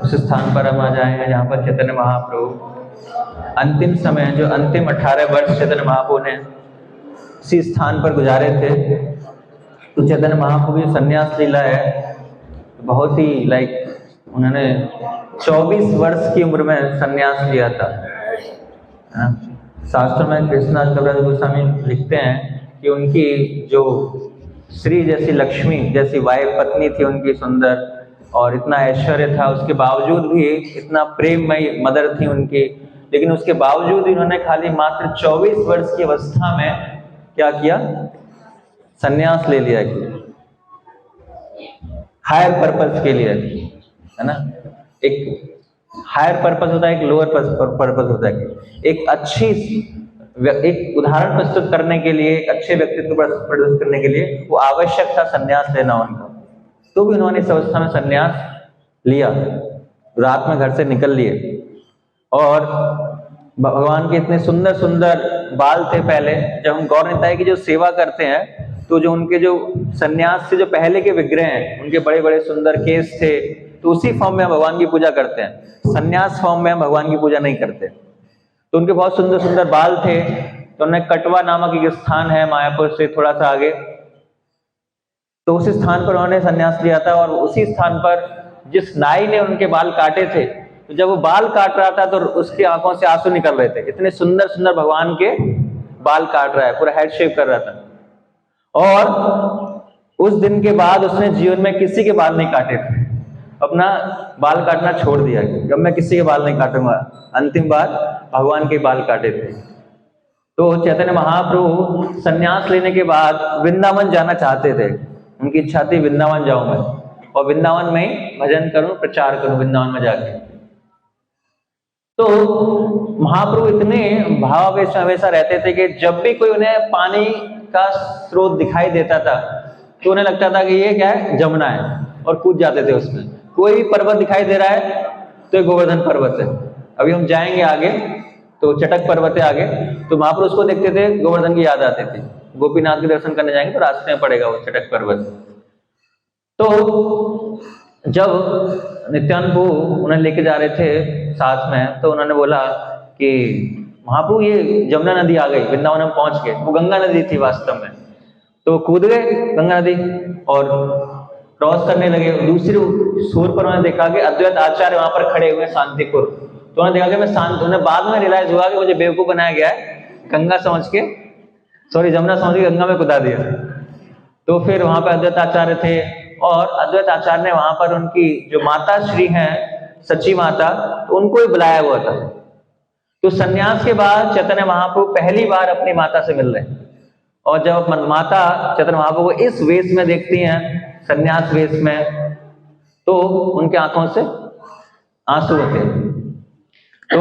उस स्थान पर हम आ जाएंगे जहाँ पर चैतन्य महाप्रभु अंतिम समय, जो अंतिम 18 वर्ष चैतन्य महाप्रभु ने इसी स्थान पर गुजारे थे। तो चैतन्य महाप्रभु की संन्यास लीला है, बहुत ही उन्होंने 24 वर्ष की उम्र में संन्यास लिया था। शास्त्र में कृष्णदास कविराज गोस्वामी लिखते हैं कि उनकी जो श्री जैसी लक्ष्मी जैसी वाइफ पत्नी थी उनकी सुंदर, और इतना ऐश्वर्य था, उसके बावजूद भी इतना प्रेममयी मदर थी उनकी, लेकिन उसके बावजूद इन्होंने खाली मात्र 24 वर्ष की अवस्था में क्या किया, संन्यास ले लिया कि हायर पर्पस के लिए, है ना। एक हायर पर्पस होता है, एक लोअर पर्पस होता है। एक उदाहरण प्रस्तुत करने के लिए, एक अच्छे व्यक्तित्व प्रस्तुत करने के लिए वो आवश्यक था संन्यास लेना उनका। तो भी उन्होंने इस अवस्था में संन्यास लिया, रात में घर से निकल लिए। और भगवान के इतने सुंदर सुंदर बाल थे पहले, जब हम गौर निताई की जो सेवा करते हैं तो जो उनके जो संन्यास से जो पहले के विग्रह हैं उनके बड़े बड़े सुंदर केस थे, तो उसी फॉर्म में हम भगवान की पूजा करते हैं, संन्यास फॉर्म में हम भगवान की पूजा नहीं करते। तो उनके बहुत सुंदर सुंदर बाल थे। तो उन्हें कटवा नामक एक स्थान है मायापुर से थोड़ा सा आगे, तो उस स्थान पर उन्होंने संन्यास लिया था। और उसी स्थान पर जिस नाई ने उनके बाल काटे थे, तो जब वो बाल काट रहा था तो उसकी आंखों से आंसू निकल रहे थे, इतने सुंदर सुंदर भगवान के बाल काट रहा है, पूरा हेड शेव कर रहा था। और उस दिन के बाद उसने जीवन में किसी के बाल नहीं काटे थे, अपना बाल काटना छोड़ दिया कि अब मैं किसी के बाल नहीं काटूंगा। अंतिम बार भगवान के बाल काटे थे। तो चैतन्य महाप्रभु संन्यास लेने के बाद वृंदावन जाना चाहते थे, उनकी इच्छा थी वृंदावन जाऊं मैं और वृंदावन में ही भजन करूं, प्रचार करूं वृंदावन में जाके। तो महाप्रभु इतने भावावेश में हमेशा रहते थे कि जब भी कोई उन्हें पानी का स्रोत दिखाई देता था तो उन्हें लगता था कि ये क्या है, जमुना है, और कूद जाते थे उसमें। कोई भी पर्वत दिखाई दे रहा है तो ये गोवर्धन पर्वत है। अभी हम जाएंगे आगे तो चटक पर्वत है आगे, तो महाप्रभु उसको देखते थे, गोवर्धन की याद आती थी। गोपीनाथ के दर्शन करने जाएंगे तो रास्ते में पड़ेगा वो चटक पर्वत। तो जब नित्यानंद उन्हें लेके जा रहे थे साथ में, तो उन्होंने बोला कि महाप्रभु ये जमुना नदी आ गई, वृंदावन में पहुंच गए। वो गंगा नदी थी वास्तव में। तो कूद गए गंगा नदी और क्रॉस करने लगे। दूसरे छोर पर उन्होंने देखा कि अद्वैत आचार्य वहां पर खड़े हुए शांतिपुर। तो उन्होंने देखा कि मैं शांत, उन्हें बाद में रियलाइज हुआ कि मुझे बेवकूफ बनाया गया है, गंगा समझ के, सॉरी जमुना समझ के गंगा में कुदा दिया। तो फिर वहां पर अद्वैत आचार्य थे और अद्वैत आचार्य ने वहां पर उनकी जो माता श्री हैं सची माता, तो उनको ही बुलाया हुआ था। तो संन्यास के बाद चैतन्य महाप्रभु पहली बार अपनी माता से मिल रहे हैं। और जब माता चैतन्य महाप्रभु को इस वेश में देखती हैं, संन्यास वेश में, तो उनके आंखों से आंसू होते हैं। तो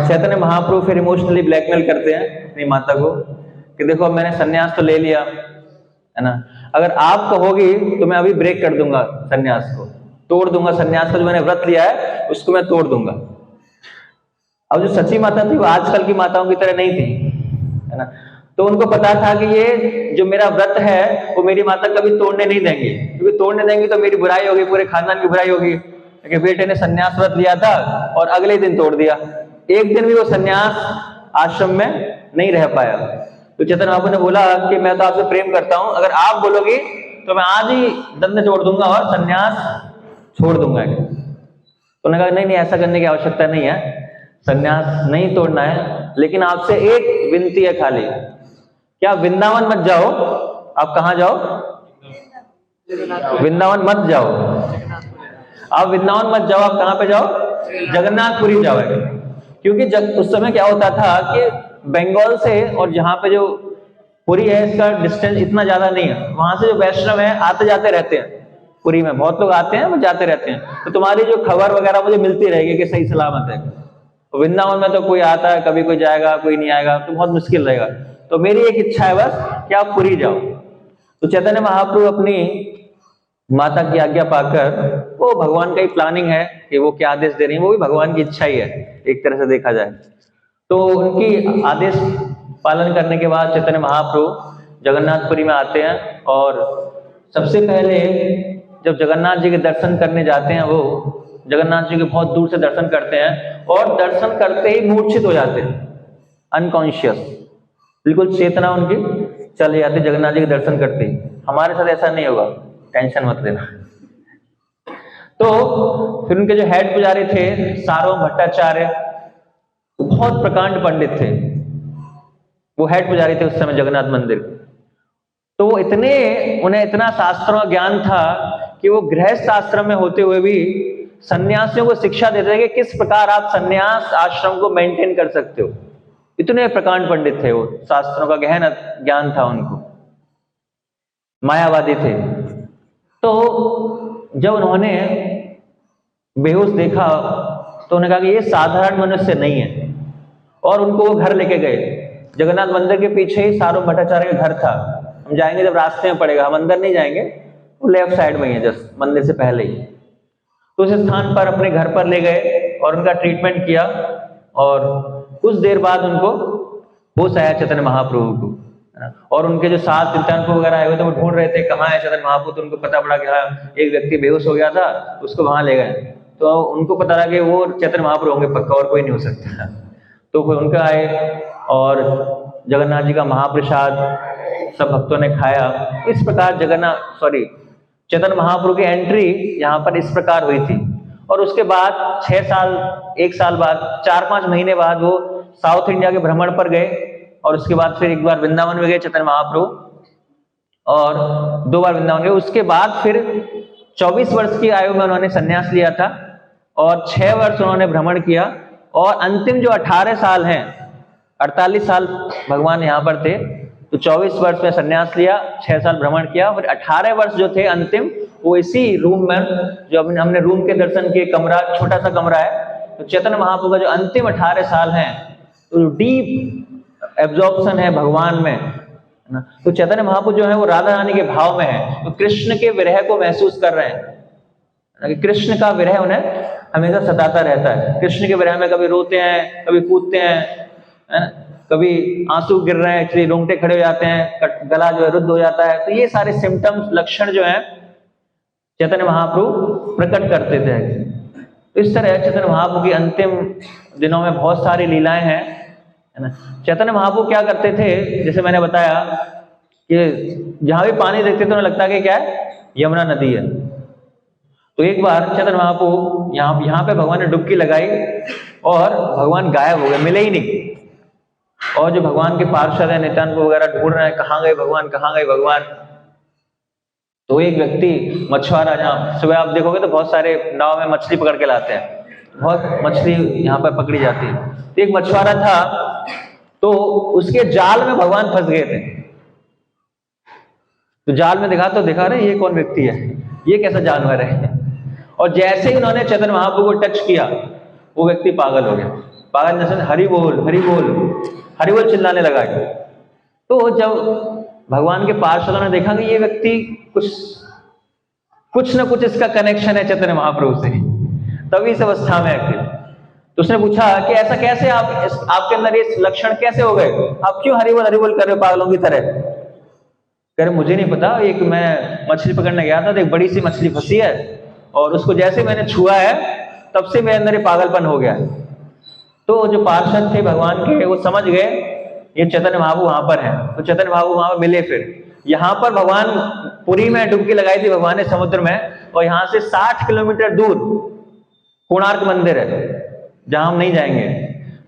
चैतन्य महाप्रभु फिर इमोशनली ब्लैकमेल करते हैं अपनी माता को कि देखो अब मैंने संन्यास तो ले लिया है ना, अगर आप कहोगी तो मैं अभी ब्रेक कर दूंगा, संन्यास को तोड़ दूंगा, संन्यास का जो मैंने व्रत लिया है उसको मैं तोड़ दूंगा। अब जो सच्ची माता थी वो आजकल की माताओं की तरह नहीं थी, है ना। तो उनको पता था कि ये जो मेरा व्रत है वो मेरी माता कभी तोड़ने नहीं देंगी, क्योंकि तोड़ने देंगी तो मेरी बुराई होगी, पूरे खानदान की बुराई होगी कि बेटे ने संन्यास व्रत लिया था और अगले दिन तोड़ दिया। एक दिन भी वो संन्यास आश्रम में नहीं रह पाया। तो चैतन्य महाप्रभु ने बोला कि मैं तो आपसे प्रेम करता हूं, अगर आप बोलोगी तो मैं आज ही दंड तोड़ दूंगा और संन्यास छोड़ दूंगा। तो उन्होंने कहा नहीं नहीं, ऐसा करने की आवश्यकता नहीं है, संन्यास नहीं तोड़ना है, लेकिन आपसे एक विनती है खाली, क्या वृंदावन मत जाओ। आप कहां जाओ? वृंदावन मत जाओ, आप वृंदावन मत जाओ, आप कहां पे जाओ? जगन्नाथपुरी जाओ। क्योंकि उस समय क्या होता था कि बंगाल से और जहां पे जो पुरी है इसका डिस्टेंस इतना ज्यादा नहीं है, वहां से जो वैष्णव है आते जाते रहते हैं, पुरी में बहुत लोग आते हैं वो जाते रहते हैं, तो तुम्हारी जो खबर वगैरह मुझे मिलती रहेगी कि सही सलामत है। तो वृंदावन में तो कोई आता है, कभी कोई जाएगा कोई नहीं आएगा, तो बहुत मुश्किल रहेगा। तो मेरी एक इच्छा है बस कि आप पुरी जाओ। तो चैतन्य महाप्रभु अपनी माता की आज्ञा पाकर, वो भगवान का ही प्लानिंग है कि वो क्या आदेश दे रही है, वो भी भगवान की इच्छा ही है एक तरह से देखा जाए। तो उनकी आदेश पालन करने के बाद चैतन्य महाप्रभु जगन्नाथपुरी में आते हैं और सबसे पहले जब जगन्नाथ जी के दर्शन करने जाते हैं, वो जगन्नाथ जी के बहुत दूर से दर्शन करते हैं और दर्शन करते ही मूर्छित हो जाते हैं, अनकॉन्शियस, बिल्कुल चेतना उनकी चली जाती जगन्नाथ जी के दर्शन करते ही। हमारे साथ ऐसा नहीं होगा, टेंशन मत लेना। तो फिर उनके जो हेड पुजारी थे सार्वभौम भट्टाचार्य, बहुत प्रकांड पंडित थे, वो हेड पुजारी थे उस समय जगन्नाथ मंदिर। तो वो उन्हें इतना शास्त्रों का ज्ञान था कि वो गृहस्थ आश्रम में होते हुए भी सन्यासियों को शिक्षा देते थे कि किस प्रकार आप सन्यास आश्रम को मेंटेन कर सकते हो। इतने प्रकांड पंडित थे वो, शास्त्रों का गहन ज्ञान था उनको, मायावादी थे। तो जब उन्होंने बेहोश देखा तो उन्होंने कहा कि ये साधारण मनुष्य नहीं है, और उनको वो घर लेके गए। जगन्नाथ मंदिर के पीछे ही सार्वभौम भट्टाचार्य का घर था। हम जाएंगे जब रास्ते में पड़ेगा, हम अंदर नहीं जाएंगे, वो लेफ्ट साइड में ही है, जस्ट मंदिर से पहले ही। तो उस स्थान पर अपने घर पर ले गए और उनका ट्रीटमेंट किया, और कुछ देर बाद उनको होश आया चैतन्य महाप्रभु को। और उनके जो साथ कीर्तन वगैरह आए हुए थे वो ढूंढ रहे थे कहाँ है चैतन्य महाप्रभु। तो उनको पता पड़ा कि हाँ, एक व्यक्ति बेहोश हो गया था, उसको वहां ले गए। तो उनको पता लगा कि वो चैतन्य महाप्रभु होंगे पक्का, और कोई नहीं हो सकता। तो फिर उनका आए और जगन्नाथ जी का महाप्रसाद सब भक्तों ने खाया। इस प्रकार चैतन्य महाप्रभु की एंट्री यहाँ पर इस प्रकार हुई थी। और उसके बाद 6 साल, 1 साल बाद, 4-5 महीने बाद वो साउथ इंडिया के भ्रमण पर गए, और उसके बाद फिर एक बार वृंदावन में गए चैतन्य महाप्रभु, और 2 बार वृंदावन गए। उसके बाद फिर 24 वर्ष की आयु में उन्होंने संन्यास लिया था, और 6 वर्ष उन्होंने भ्रमण किया, और अंतिम जो 18 साल हैं, 48 साल भगवान यहाँ पर थे, तो 24 वर्ष में संन्यास लिया, 6 साल भ्रमण किया, फिर 18 वर्ष जो थे अंतिम, वो इसी रूम में, जो हमने रूम के दर्शन किए, कमरा, छोटा सा कमरा है, तो चैतन्य महाप्रभु का जो अंतिम 18 साल हैं, तो डीप एब्जॉर्प्शन है भगवान में, है ना। तो चैतन्य महाप्रभु जो है वो राधा रानी के भाव में है, तो कृष्ण के विरह को महसूस कर रहे हैं, कृष्ण का विरह उन्हें हमेशा सताता रहता है। कृष्ण के विरह में कभी रोते हैं, कभी कूदते हैं, है ना, कभी आंसू गिर रहे हैं, इसलिए रोंगटे खड़े हो जाते हैं, गला जो है रुद्ध हो जाता है। तो ये सारे सिम्टम्स, लक्षण जो है चैतन्य महाप्रभु प्रकट करते थे। तो इस तरह चैतन्य महाप्रभु की अंतिम दिनों में बहुत सारी लीलाएं हैं, है ना। चैतन्य महाप्रभु क्या करते थे, जैसे मैंने बताया कि जहां भी पानी देखते थे उन्हें लगता है कि क्या है, यमुना नदी है। तो एक बार चैतन्य महाप्रभु यहाँ पे भगवान ने डुबकी लगाई और भगवान गायब हो गए, मिले ही नहीं। और जो भगवान के पार्षद है, नित्यानंद वगैरह ढूंढ रहे हैं, कहाँ गए भगवान, कहाँ गए भगवान। तो एक व्यक्ति मछुआरा, जहाँ सुबह आप देखोगे तो बहुत सारे नाव में मछली पकड़ के लाते हैं, बहुत मछली यहाँ पर पकड़ी जाती है। तो एक मछुआरा था, तो उसके जाल में भगवान फंस गए थे। तो जाल में देखा रहे ये कौन व्यक्ति है, ये कैसा जानवर है। और जैसे ही उन्होंने चैतन्य महाप्रभु को टच किया, वो व्यक्ति पागल हो गया। पागल जैसे हरि बोल हरि बोल हरि बोल चिल्लाने लगा। तो जब भगवान के पार्षदों ने देखा कि ये व्यक्ति कुछ ना कुछ इसका कनेक्शन है चैतन्य महाप्रभु से, तभी इस अवस्था में है। तो उसने पूछा कि ऐसा कैसे, आपके अंदर ये लक्षण कैसे हो गए, आप क्यों हरि बोल कर रहे हो पागलों की तरह। कह रहे मुझे नहीं पता, एक मैं मछली पकड़ने गया था तो एक बड़ी सी मछली फंसी है, और उसको जैसे मैंने छुआ है तब से मेरे अंदर ये पागलपन हो गया है। तो जो पार्षद थे भगवान के, वो समझ गए ये चैतन्य महाप्रभु वहां पर है। तो चैतन्य महाप्रभु वहां पर मिले। फिर यहाँ पर भगवान पुरी में डुबकी लगाई थी भगवान ने समुद्र में, और यहाँ से 60 किलोमीटर दूर कोणार्क मंदिर है, जहां हम नहीं जाएंगे।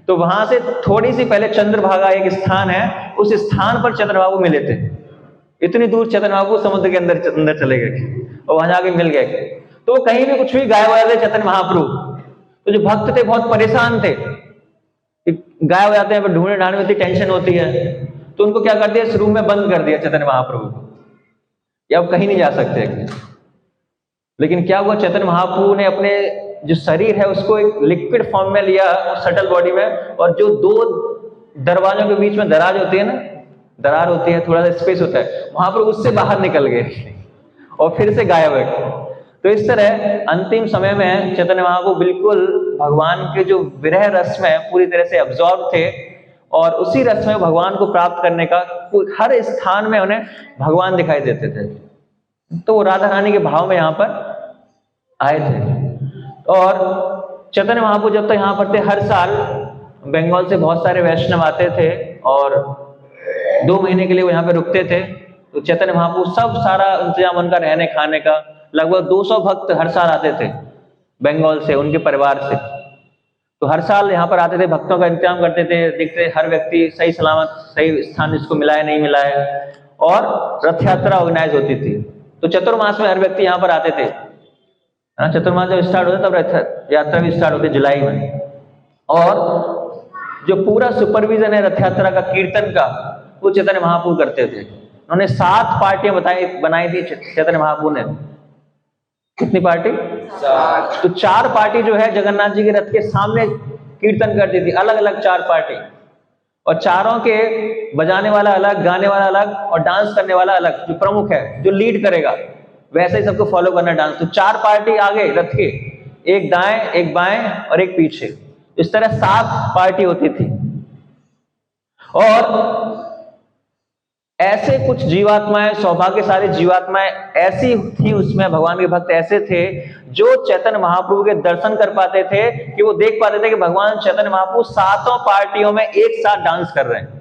तो वहां से थोड़ी सी पहले चंद्रभागा एक स्थान है, उस स्थान पर चैतन्य महाप्रभु मिले थे। इतनी दूर चैतन्य महाप्रभु समुद्र के अंदर चले गए और वहां जाके मिल गए। तो कहीं भी कुछ भी गायब हो जाते चैतन्य महाप्रभु। तो जो भक्त थे बहुत परेशान थे, गायब हो जाते हैं, पर ढूंढने ढांढने में इतनी टेंशन होती है। तो उनको क्या कर दिया, इस रूम में बंद कर दिया चैतन्य महाप्रभु को, ये अब कहीं नहीं जा सकते। लेकिन क्या हुआ, चैतन्य महाप्रभु ने अपने जो शरीर है उसको एक लिक्विड फॉर्म में लिया, सटल बॉडी में, और जो 2 दरवाजों के बीच में दरार होती है, थोड़ा सा स्पेस होता है, वहां पर उससे बाहर निकल गए और फिर से गायब है। तो इस तरह अंतिम समय में चैतन्य महाप्रभु बिल्कुल भगवान के जो विरह रस में पूरी तरह से अब्सॉर्ब थे, और उसी रस में भगवान को प्राप्त करने का हर स्थान में उन्हें भगवान दिखाई देते थे। तो वो राधा रानी के भाव में यहाँ पर आए थे। और चैतन्य महाप्रभु जब तक यहाँ पर थे, हर साल बंगाल से बहुत सारे वैष्णव आते थे और 2 महीने के लिए वो यहाँ पे रुकते थे। तो चैतन्य महाप्रभु सब सारा इंतजाम उनका रहने खाने का, लगभग 200 भक्त हर साल आते थे बंगाल से, उनके परिवार से। तो हर साल यहाँ पर आते थे, भक्तों का इंतजाम करते थे, देखते हर व्यक्ति सही सलामत सही स्थान जिसको मिला है नहीं मिला है, और रथ यात्रा ऑर्गेनाइज होती थी। तो चतुर्मास में हर व्यक्ति यहाँ पर आते थे। चतुर्मास जब स्टार्ट होता तब रथ यात्रा भी स्टार्ट होती जुलाई में। और जो पूरा सुपरविजन है रथ यात्रा का, कीर्तन का, वो चैतन्य महाप्रभु करते थे। उन्होंने 7 पार्टियां बनाई थी चैतन्य महाप्रभु ने। कितनी पार्टी? 7। तो 4 पार्टी जो है जगन्नाथ जी के रथ के सामने कीर्तन करती थी, अलग अलग 4 पार्टी, और चारों के बजाने वाला अलग, गाने वाला अलग, और डांस करने वाला अलग। जो प्रमुख है, जो लीड करेगा, वैसे ही सबको फॉलो करना डांस। तो 4 पार्टी आगे रथ के, एक दाएं, एक बाएं और एक पीछे। इस तरह 7 पार्टी होती थी। और ऐसे कुछ जीवात्माएं, सौभाग्यशाली जीवात्माएं ऐसी थी उसमें, भगवान के भक्त ऐसे थे जो चैतन्य महाप्रभु के दर्शन कर पाते थे, कि वो देख पाते थे कि भगवान चैतन्य महाप्रभु 7 पार्टियों में एक साथ डांस कर रहे हैं।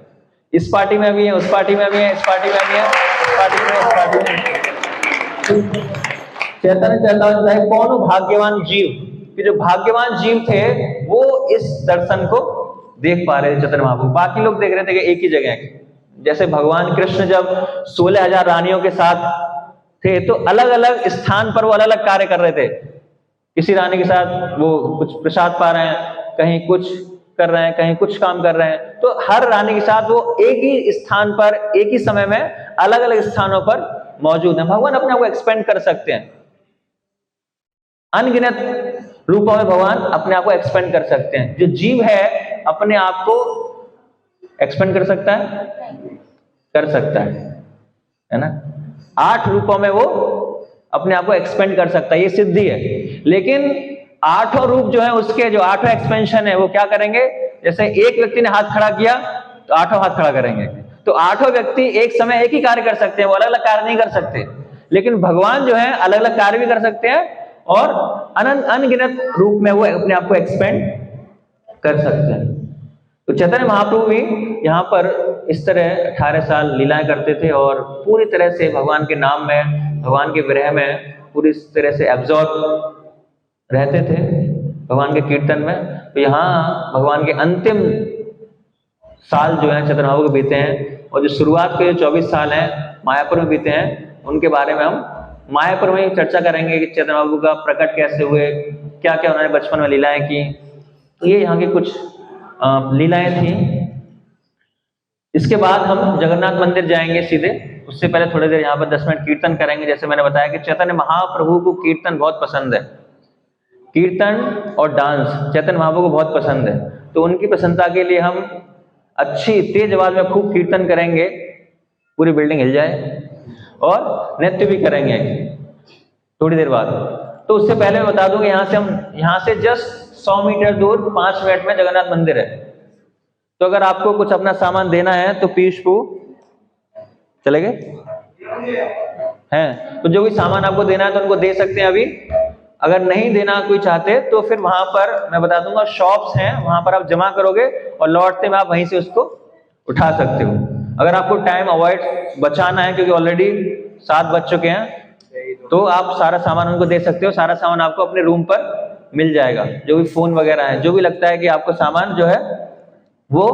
इस पार्टी में भी है, उस पार्टी में भी है, इस पार्टी में भी है, इस पार्टी में, इस पार्टी में। चैतन्य चरितामृत है, कौन भाग्यवान जीव, कि जो भाग्यवान जीव थे वो इस दर्शन को देख पा रहे थे चैतन्य महाप्रभु। बाकी लोग देख रहे थे कि एक ही जगह। जैसे भगवान कृष्ण जब 16,000 रानियों के साथ थे, तो अलग अलग स्थान पर वो अलग अलग कार्य कर रहे थे। किसी रानी के साथ वो कुछ प्रसाद पा रहे हैं, कहीं कुछ कर रहे हैं, कहीं कुछ काम कर रहे हैं। तो हर रानी के साथ वो एक ही स्थान पर, एक ही समय में अलग अलग स्थानों पर मौजूद है। भगवान अपने आप को एक्सपेंड कर सकते हैं, अनगिनत रूपों में भगवान अपने आप को एक्सपेंड कर सकते हैं। जो जीव है अपने आप को एक्सपेंड कर सकता है, कर सकता है ना। 8 रूपों में वो अपने आप को एक्सपेंड कर सकता है, ये सिद्धि है। लेकिन 8 रूप जो है उसके, जो 8 एक्सपेंशन है, वो क्या करेंगे? जैसे एक व्यक्ति ने हाथ खड़ा किया तो 8 हाथ खड़ा करेंगे। तो 8 व्यक्ति एक समय एक ही कार्य कर सकते हैं, वो अलग अलग कार्य नहीं कर सकते। लेकिन भगवान जो है अलग अलग कार्य भी कर सकते हैं और अनगिनत रूप में वो अपने आप को एक्सपेंड कर सकते हैं। तो चैतन्य महाप्रभु भी यहाँ पर इस तरह 18 साल लीलाएं करते थे और पूरी तरह से भगवान के नाम में, भगवान के विरह में पूरी तरह से एब्जॉर्ब रहते थे, भगवान के कीर्तन में। तो यहाँ भगवान के अंतिम साल जो है चैतन्य महाप्रभु के बीते हैं, और जो शुरुआत के 24 साल हैं मायापुर में बीते हैं, उनके बारे में हम मायापुर में ही चर्चा करेंगे कि चैतन्य महाप्रभु का प्रकट कैसे हुए, क्या क्या उन्होंने बचपन में लीलाएं की। तो ये यहाँ की कुछ लीलाएं थी। इसके बाद हम जगन्नाथ मंदिर जाएंगे सीधे। उससे पहले थोड़ी देर यहाँ पर 10 मिनट कीर्तन करेंगे। जैसे मैंने बताया कि चैतन्य महाप्रभु को कीर्तन बहुत पसंद है, कीर्तन और डांस चैतन्य महाप्रभु को बहुत पसंद है। तो उनकी प्रसन्नता के लिए हम अच्छी तेज आवाज में खूब कीर्तन करेंगे, पूरी बिल्डिंग हिल जाए, और नृत्य भी करेंगे थोड़ी देर बाद। तो उससे पहले मैं बता दूं कि यहाँ से जस्ट 100 मीटर दूर 5 मिनट में जगन्नाथ मंदिर है। तो अगर आपको कुछ अपना सामान देना है तो पीयूष को चले गए हैं, तो जो भी सामान आपको देना है तो उनको दे सकते हैं अभी। अगर नहीं देना कोई चाहते तो फिर वहां पर मैं बता दूंगा शॉप्स हैं, वहां पर आप जमा करोगे और लौटते में आप वहीं से उसको उठा सकते हो। अगर आपको टाइम अवॉइड बचाना है, क्योंकि ऑलरेडी 7 बज चुके हैं, तो आप सारा सामान उनको दे सकते हो। सारा सामान आपको अपने रूम पर मिल जाएगा, जो भी फोन वगैरह है, जो भी लगता है कि आपको सामान जो है वो